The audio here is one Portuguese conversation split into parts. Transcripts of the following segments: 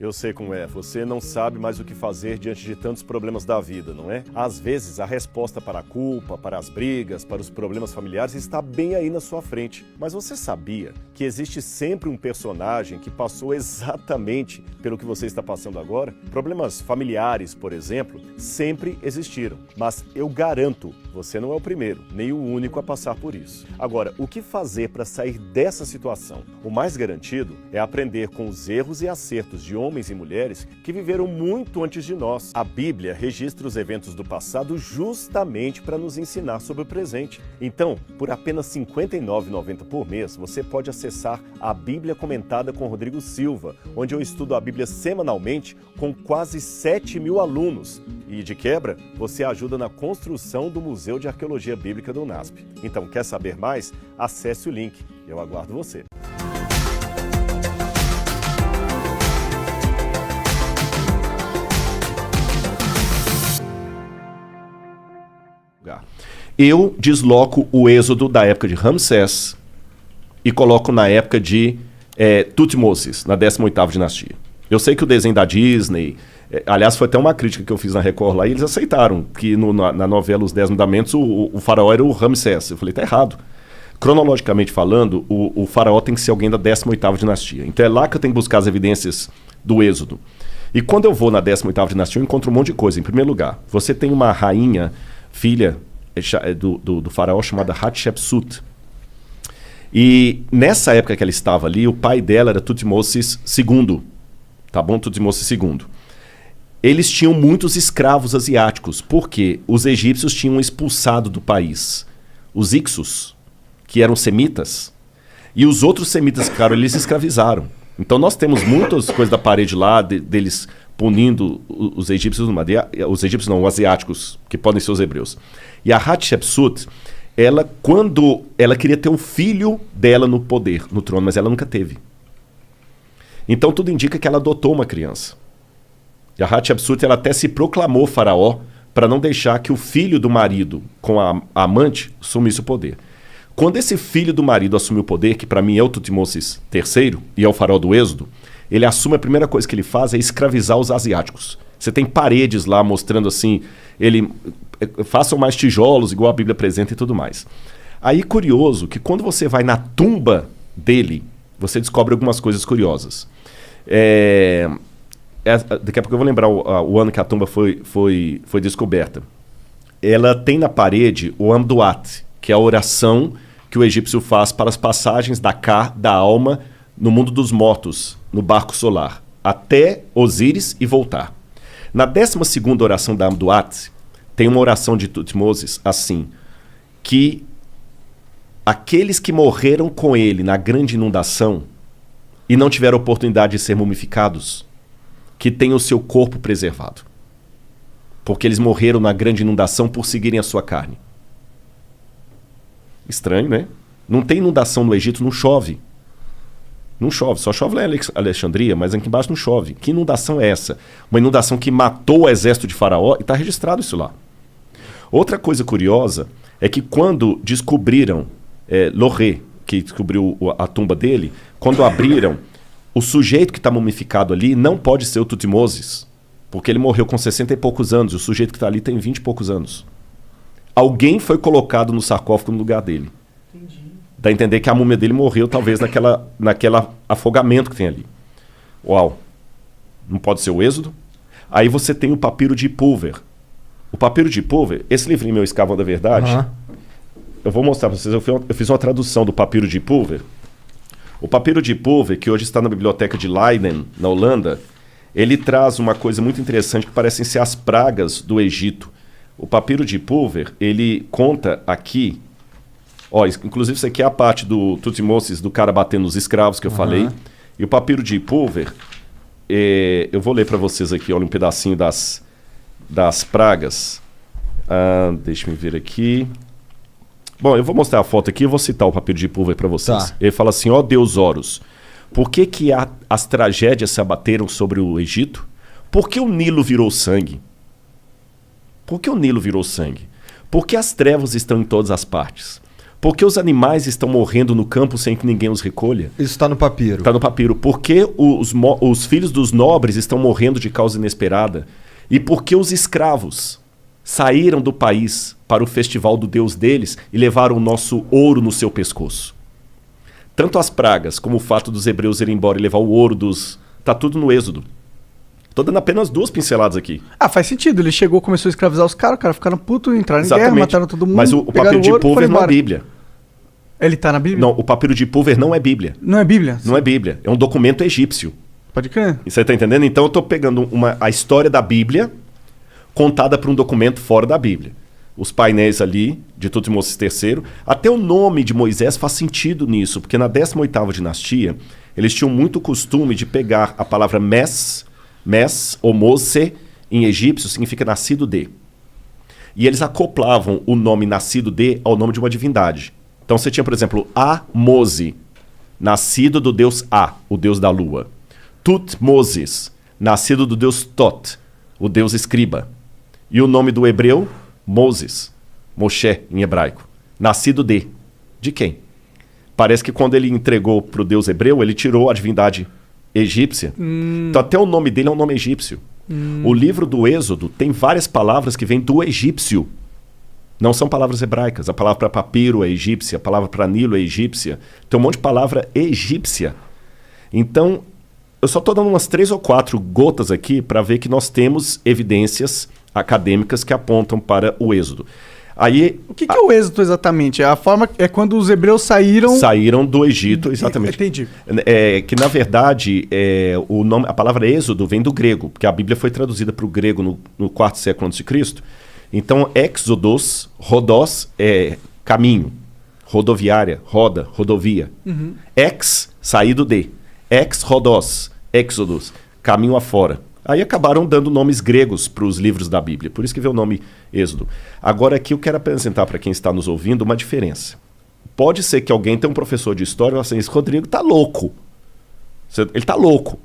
Eu sei como é, você não sabe mais o que fazer diante de tantos problemas da vida, não é? Às vezes a resposta para a culpa, para as brigas, para os problemas familiares está bem aí na sua frente. Mas você sabia que existe sempre um personagem que passou exatamente pelo que você está passando agora? Problemas familiares, por exemplo, sempre existiram. Mas eu garanto, você não é o primeiro, nem o único a passar por isso. Agora, o que fazer para sair dessa situação? O mais garantido é aprender com os erros e acertos de homens e mulheres que viveram muito antes de nós. A Bíblia registra os eventos do passado justamente para nos ensinar sobre o presente. Então, por apenas R$ 59,90 por mês, você pode acessar a Bíblia Comentada com Rodrigo Silva, onde eu estudo a Bíblia semanalmente com quase 7.000 alunos. E, de quebra, você ajuda na construção do Museu de Arqueologia Bíblica do UNASP. Então, quer saber mais? Acesse o link. Eu aguardo você. Eu desloco o êxodo da época de Ramsés e coloco na época de Tutmoses, na 18ª dinastia. Eu sei que o desenho da Disney, aliás, foi até uma crítica que eu fiz na Record lá, e eles aceitaram que na novela Os 10 Mandamentos o faraó era o Ramsés. Eu falei, tá errado. Cronologicamente falando, o faraó tem que ser alguém da 18ª dinastia. Então é lá que eu tenho que buscar as evidências do êxodo. E quando eu vou na 18ª dinastia, eu encontro um monte de coisa. Em primeiro lugar, você tem uma rainha, filha do faraó, chamada Hatshepsut. E nessa época que ela estava ali, o pai dela era Tutmoses II. Tá bom? Tutmoses II. Eles tinham muitos escravos asiáticos, porque os egípcios tinham expulsado do país os Ixos, que eram semitas, e os outros semitas que ficaram, eles escravizaram. Então nós temos muitas coisas da parede lá, deles punindo os egípcios, os asiáticos, que podem ser os hebreus. E a Hatshepsut, quando ela queria ter um filho dela no poder, no trono, mas ela nunca teve. Então tudo indica que ela adotou uma criança. E a Hatshepsut, ela até se proclamou faraó para não deixar que o filho do marido com a amante assumisse o poder. Quando esse filho do marido assumiu o poder, que para mim é o Tutmoses III e é o faraó do Êxodo, ele assume, a primeira coisa que ele faz é escravizar os asiáticos. Você tem paredes lá mostrando assim, façam mais tijolos, igual a Bíblia apresenta e tudo mais. Aí, curioso, que quando você vai na tumba dele, você descobre algumas coisas curiosas. Daqui a pouco eu vou lembrar o ano que a tumba foi descoberta. Ela tem na parede o Amduat, que é a oração que o egípcio faz para as passagens da alma no mundo dos mortos, no barco solar, até Osíris e voltar. Na 12ª oração da Amduat, tem uma oração de Tutmoses assim, que aqueles que morreram com ele na grande inundação e não tiveram oportunidade de ser mumificados, que tenham o seu corpo preservado. Porque eles morreram na grande inundação por seguirem a sua carne. Estranho, né? Não tem inundação no Egito, não chove. Não chove, só chove lá em Alexandria, mas aqui embaixo não chove. Que inundação é essa? Uma inundação que matou o exército de Faraó, e está registrado isso lá. Outra coisa curiosa é que quando descobriram Loré, que descobriu a tumba dele, quando abriram, o sujeito que está mumificado ali não pode ser o Tutmoses, porque ele morreu com 60 e poucos anos, e o sujeito que está ali tem 20 e poucos anos. Alguém foi colocado no sarcófago no lugar dele. Entendi. Dá a entender que a múmia dele morreu, talvez, naquela afogamento que tem ali. Uau! Não pode ser o Êxodo? Aí você tem o papiro de Pulver. O papiro de Pulver, esse livrinho meu, Escavão da Verdade, eu vou mostrar para vocês. Eu fiz uma tradução do papiro de Pulver. O papiro de Pulver, que hoje está na biblioteca de Leiden, na Holanda, ele traz uma coisa muito interessante que parecem ser as pragas do Egito. O papiro de Pulver, ele conta aqui, inclusive isso aqui é a parte do Tutmoses, do cara batendo nos escravos que eu falei. E o papiro de Pulver, eu vou ler para vocês aqui, olha um pedacinho das pragas. Deixa eu ver aqui. Bom, eu vou mostrar a foto aqui e vou citar o papiro de Pulver para vocês. Tá. Ele fala assim, Deus Horus, por que as tragédias se abateram sobre o Egito? Por que o Nilo virou sangue? Por que o Nilo virou sangue? Porque as trevas estão em todas as partes. Por que os animais estão morrendo no campo sem que ninguém os recolha? Isso está no papiro. Está no papiro. Por que os filhos dos nobres estão morrendo de causa inesperada? E por que os escravos saíram do país para o festival do Deus deles e levaram o nosso ouro no seu pescoço? Tanto as pragas como o fato dos hebreus irem embora e levar o ouro dos... Está tudo no Êxodo. Estou dando apenas 2 pinceladas aqui. Faz sentido. Ele chegou, começou a escravizar os caras ficaram putos, entraram em guerra, Exatamente. mataram todo mundo. Mas o papiro de Pulver não é Bíblia. Ele tá na Bíblia? Não, o papiro de Pulver não é Bíblia. Não é Bíblia? Não é Bíblia. É um documento egípcio. Pode crer. E você está entendendo? Então eu estou pegando a história da Bíblia contada por um documento fora da Bíblia. Os painéis ali de Tutmoses III. Até o nome de Moisés faz sentido nisso, porque na 18ª dinastia eles tinham muito costume de pegar a palavra Mes ou Mose, em egípcio, significa nascido de. E eles acoplavam o nome nascido de ao nome de uma divindade. Então você tinha, por exemplo, Mose, nascido do deus A, o deus da lua. Tutmoses, nascido do deus Tot, o deus escriba. E o nome do hebreu, Moses, Moshe em hebraico. Nascido de. De quem? Parece que quando ele entregou para o deus hebreu, ele tirou a divindade egípcia. Então até o nome dele é um nome egípcio. O livro do Êxodo tem várias palavras que vêm do egípcio. Não são palavras hebraicas. A palavra para papiro é egípcia, a palavra para Nilo é egípcia. Tem um monte de palavra egípcia. Então, eu só estou dando umas 3 ou 4 gotas aqui para ver que nós temos evidências acadêmicas que apontam para o Êxodo. Aí, o que é o êxodo exatamente? A forma é quando os hebreus saíram do Egito, exatamente. Entendi. Que na verdade a palavra êxodo vem do grego, porque a Bíblia foi traduzida para o grego no 4º século a.C. Então, exodos, rodós é caminho, rodoviária, roda, rodovia. Saído de. Rodós, exodus, caminho afora. Aí acabaram dando nomes gregos para os livros da Bíblia. Por isso que veio o nome Êxodo. Agora aqui eu quero apresentar para quem está nos ouvindo uma diferença. Pode ser que alguém tenha um professor de história e fale assim, esse Rodrigo está louco. Ele está louco.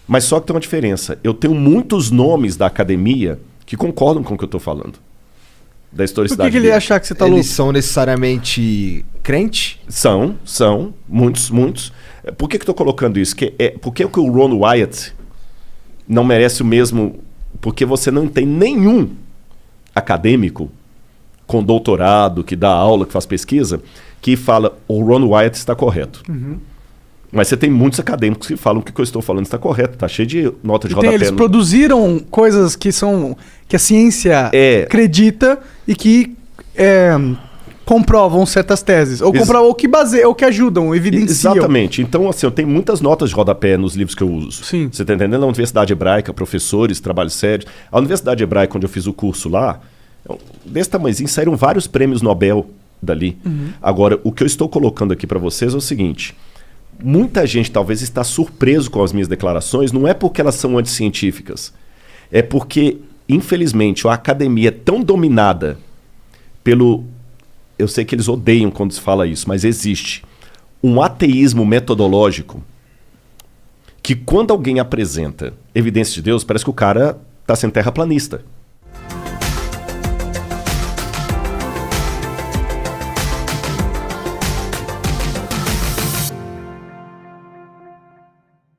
Mas só que tem uma diferença. Eu tenho muitos nomes da academia que concordam com o que eu estou falando. Da historicidade. Por que ele ia achar que você está louco? Eles são necessariamente crente? São. Muitos. Por que eu estou colocando isso? Por que o Ron Wyatt não merece o mesmo... Porque você não tem nenhum acadêmico com doutorado, que dá aula, que faz pesquisa, que fala, o Ron Wyatt está correto. Mas você tem muitos acadêmicos que falam que o que eu estou falando está correto. Está cheio de nota de rodapé. Eles produziram coisas que a ciência acredita e que comprovam certas teses. Ou comprovam, ou que ajudam, evidenciam. Exatamente. Então, assim, eu tenho muitas notas de rodapé nos livros que eu uso. Sim. Você está entendendo? Na Universidade Hebraica, professores, trabalhos sérios. A Universidade Hebraica, onde eu fiz o curso lá, desse tamanhozinho, saíram vários prêmios Nobel dali. Agora, o que eu estou colocando aqui para vocês é o seguinte. Muita gente talvez está surpreso com as minhas declarações, não é porque elas são anticientíficas. É porque, infelizmente, a academia é tão dominada pelo... Eu sei que eles odeiam quando se fala isso, mas existe um ateísmo metodológico que quando alguém apresenta evidência de Deus, parece que o cara está sendo terraplanista.